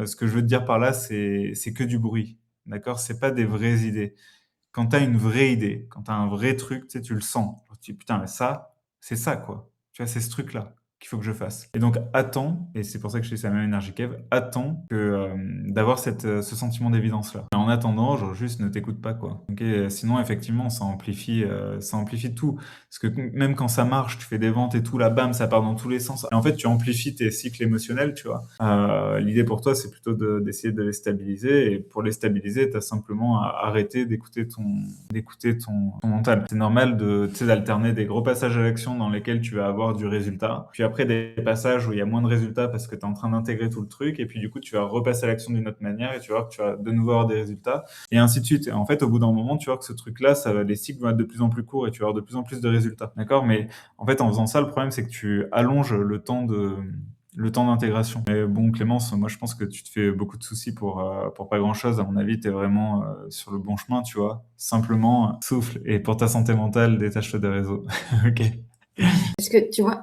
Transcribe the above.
Ce que je veux te dire par là, c'est que du bruit, d'accord? C'est pas des vraies idées. Quand tu as une vraie idée, quand tu as un vrai truc, tu sais, tu le sens. Genre, tu dis: «Putain, mais ça, c'est ça, quoi». Tu vois? C'est ce truc-là qu'il faut que je fasse et donc attends et c'est pour ça que je te dis c'est la même énergie qu'Ève, attends que, d'avoir ce sentiment d'évidence-là. En attendant, genre juste ne t'écoute pas, quoi. OK? Sinon effectivement ça amplifie tout. Parce que même quand ça marche, tu fais des ventes et tout, là, bam, ça part dans tous les sens et en fait, tu amplifies tes cycles émotionnels, tu vois? L'idée pour toi, c'est plutôt d'essayer de les stabiliser et pour les stabiliser, tu as simplement à arrêter d'écouter ton mental. C'est normal de, tu sais, d'alterner des gros passages à l'action dans lesquels tu vas avoir du résultat, puis après des passages où il y a moins de résultats parce que tu es en train d'intégrer tout le truc et puis du coup, tu vas repasser à l'action d'une autre manière et tu vas voir que tu vas de nouveau avoir des résultats et ainsi de suite. Et en fait, au bout d'un moment, tu vois que ce truc-là, les cycles vont être de plus en plus courts et tu vas avoir de plus en plus de résultats. D'accord? Mais en fait, en faisant ça, le problème, c'est que tu allonges le temps d'intégration. Mais bon, Clémence, moi, je pense que tu te fais beaucoup de soucis pour pas grand-chose. À mon avis, tu es vraiment sur le bon chemin, tu vois. Simplement, souffle. Et pour ta santé mentale, détache-toi des réseaux. Ok. Parce que tu vois,